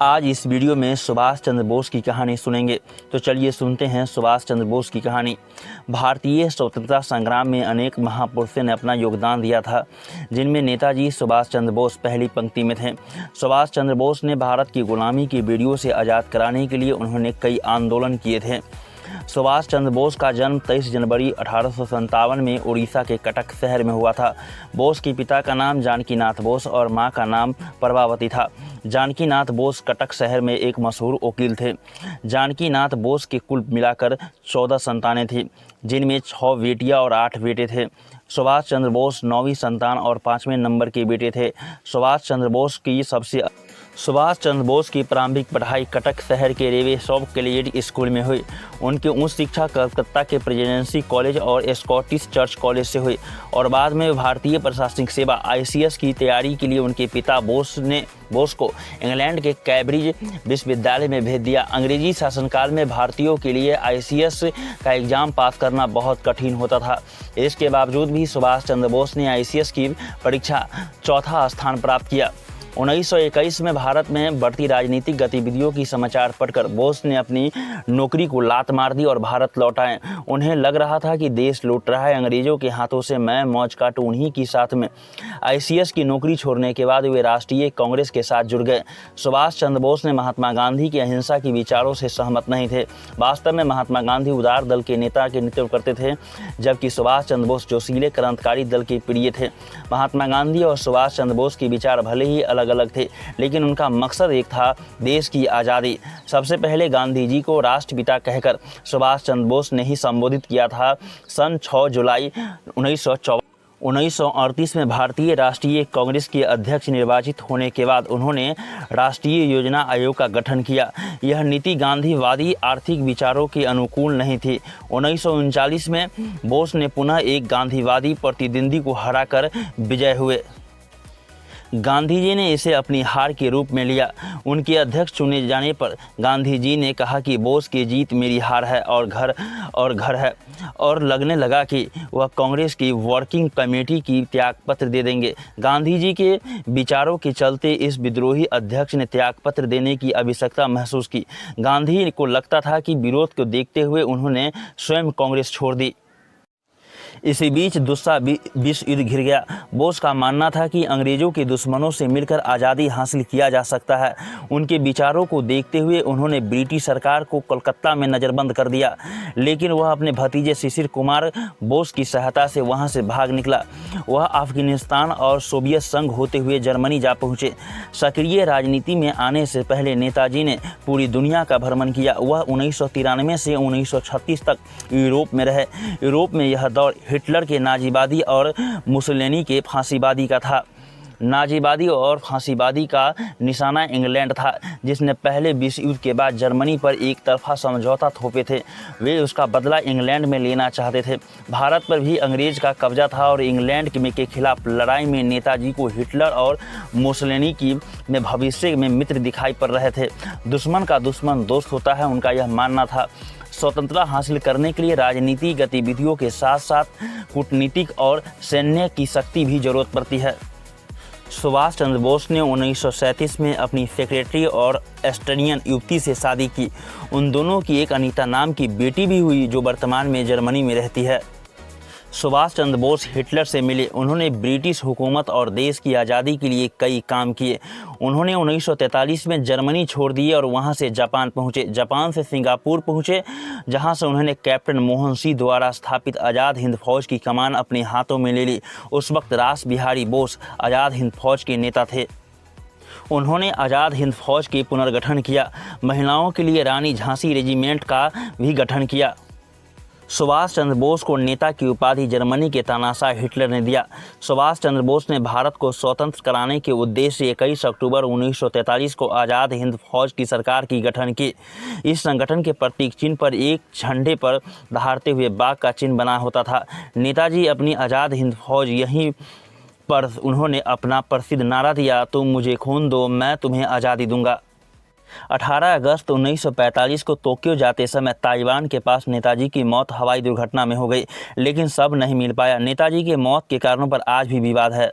आज इस वीडियो में सुभाष चंद्र बोस की कहानी सुनेंगे। तो चलिए सुनते हैं सुभाष चंद्र बोस की कहानी। भारतीय स्वतंत्रता संग्राम में अनेक महापुरुषों ने अपना योगदान दिया था, जिनमें नेताजी सुभाष चंद्र बोस पहली पंक्ति में थे। सुभाष चंद्र बोस ने भारत की गुलामी की बेड़ियों से आज़ाद कराने के लिए उन्होंने कई आंदोलन किए थे। सुभाष चंद्र बोस का जन्म 23 जनवरी 1857 में उड़ीसा के कटक शहर में हुआ था। बोस के पिता का नाम जानकीनाथ बोस और मां का नाम प्रभावती था। जानकीनाथ बोस कटक शहर में एक मशहूर वकील थे। जानकीनाथ बोस के कुल मिलाकर 14 संतानें थीं, जिनमें 6 बेटियां और 8 बेटे थे। सुभाष चंद्र बोस 9वीं संतान और 5वें नंबर के बेटे थे। सुभाष चंद्र बोस की प्रारंभिक पढ़ाई कटक शहर के रेवे सब कैलेट स्कूल में हुई। उनकी उच्च शिक्षा कलकत्ता के प्रेसिडेंसी कॉलेज और स्कॉटिश चर्च कॉलेज से हुई और बाद में भारतीय प्रशासनिक सेवा ICS की तैयारी के लिए उनके पिता बोस को इंग्लैंड के कैम्ब्रिज विश्वविद्यालय में भेज दिया। अंग्रेजी शासनकाल में भारतीयों के लिए ICS का एग्ज़ाम पास करना बहुत कठिन होता था। इसके बावजूद भी सुभाष चंद्र बोस ने ICS की परीक्षा चौथा स्थान प्राप्त किया। 1921 में भारत में बढ़ती राजनीतिक गतिविधियों की समाचार पढ़कर बोस ने अपनी नौकरी को लात मार दी और भारत लौट आए। उन्हें लग रहा था कि देश लूट रहा है, अंग्रेजों के हाथों से मैं मौज काटूं। उन्हीं की साथ में ICS की नौकरी छोड़ने के बाद वे राष्ट्रीय कांग्रेस के साथ जुड़ गए। सुभाष चंद्र बोस ने महात्मा गांधी के अहिंसा के विचारों से सहमत नहीं थे। वास्तव में महात्मा गांधी उदार दल के नेता के नेतृत्व करते थे, जबकि सुभाष चंद्र बोस जोशीले क्रांतिकारी दल के प्रिय थे। महात्मा गांधी और सुभाष चंद्र बोस के विचार भले ही अलग थे, लेकिन उनका मकसद एक था, देश की आज़ादी। सबसे पहले गांधी जी को राष्ट्रपिता कहकर सुभाष चंद्र बोस ने ही संबोधित किया था। सन 6 जुलाई 1938 में भारतीय राष्ट्रीय कांग्रेस के अध्यक्ष निर्वाचित होने के बाद उन्होंने राष्ट्रीय योजना आयोग का गठन किया। यह नीति गांधीवादी आर्थिक विचारों के अनुकूल नहीं थी। 1939 में बोस ने पुनः एक गांधीवादी प्रतिद्वंदी को हराकर विजय हुए। गांधी जी ने इसे अपनी हार के रूप में लिया। उनके अध्यक्ष चुने जाने पर गांधी जी ने कहा कि बोस की जीत मेरी हार है और घर है, और लगने लगा कि वह कांग्रेस की वर्किंग कमेटी की त्यागपत्र दे देंगे। गांधी जी के विचारों के चलते इस विद्रोही अध्यक्ष ने त्यागपत्र देने की आवश्यकता महसूस की। गांधी को लगता था कि विरोध को देखते हुए उन्होंने स्वयं कांग्रेस छोड़ दी। इसी बीच दूसरा विश्व युद्ध घिर गया। बोस का मानना था कि अंग्रेजों के दुश्मनों से मिलकर आज़ादी हासिल किया जा सकता है। उनके विचारों को देखते हुए उन्होंने ब्रिटिश सरकार को कलकत्ता में नज़रबंद कर दिया, लेकिन वह अपने भतीजे शिशिर कुमार बोस की सहायता से वहां से भाग निकला। वह अफगानिस्तान और सोवियत संघ होते हुए जर्मनी जा पहुँचे। सक्रिय राजनीति में आने से पहले नेताजी ने पूरी दुनिया का भ्रमण किया। वह 1993 से 1936 तक यूरोप में रहे। यूरोप में यह दौर हिटलर के नाजीवादी और मुसोलिनी के फांसीवादी का था। नाजीवादी और फांसीवादी का निशाना इंग्लैंड था, जिसने पहले विश्व युद्ध के बाद जर्मनी पर एक तरफा समझौता थोपे थे। वे उसका बदला इंग्लैंड में लेना चाहते थे। भारत पर भी अंग्रेज का कब्जा था और इंग्लैंड के खिलाफ लड़ाई में नेताजी को हिटलर और मुसोलिनी में भविष्य में मित्र दिखाई पड़ रहे थे। दुश्मन का दुश्मन दोस्त होता है, उनका यह मानना था। स्वतंत्रता हासिल करने के लिए राजनीतिक गतिविधियों के साथ साथ कूटनीतिक और सैन्य की शक्ति भी जरूरत पड़ती है। सुभाष चंद्र बोस ने 1937 में अपनी सेक्रेटरी और एस्टोनियन युवती से शादी की। उन दोनों की एक अनीता नाम की बेटी भी हुई, जो वर्तमान में जर्मनी में रहती है। सुभाष चंद्र बोस हिटलर से मिले। उन्होंने ब्रिटिश हुकूमत और देश की आज़ादी के लिए कई काम किए। उन्होंने 1943 में जर्मनी छोड़ दिए और वहां से जापान पहुंचे। जापान से सिंगापुर पहुंचे, जहां से उन्होंने कैप्टन मोहन सिंह द्वारा स्थापित आज़ाद हिंद फौज की कमान अपने हाथों में ले ली। उस वक्त रास बिहारी बोस आज़ाद हिंद फौज के नेता थे। उन्होंने आज़ाद हिंद फौज के पुनर्गठन किया। महिलाओं के लिए रानी झांसी रेजिमेंट का भी गठन किया। सुभाष चंद्र बोस को नेता की उपाधि जर्मनी के तानाशाह हिटलर ने दिया। सुभाष चंद्र बोस ने भारत को स्वतंत्र कराने के उद्देश्य से 21 अक्टूबर 1943 को आज़ाद हिंद फौज की सरकार की गठन की। इस संगठन के प्रतीक चिन्ह पर एक झंडे पर दहाड़ते हुए बाघ का चिन्ह बना होता था। नेताजी अपनी आज़ाद हिंद फौज यहीं पर उन्होंने अपना प्रसिद्ध नारा दिया, तुम मुझे खून दो, मैं तुम्हें आज़ादी दूंगा। 18 अगस्त 1945 को टोक्यो जाते समय ताइवान के पास नेताजी की मौत हवाई दुर्घटना में हो गई, लेकिन सब नहीं मिल पाया। नेताजी के मौत के कारणों पर आज भी विवाद है।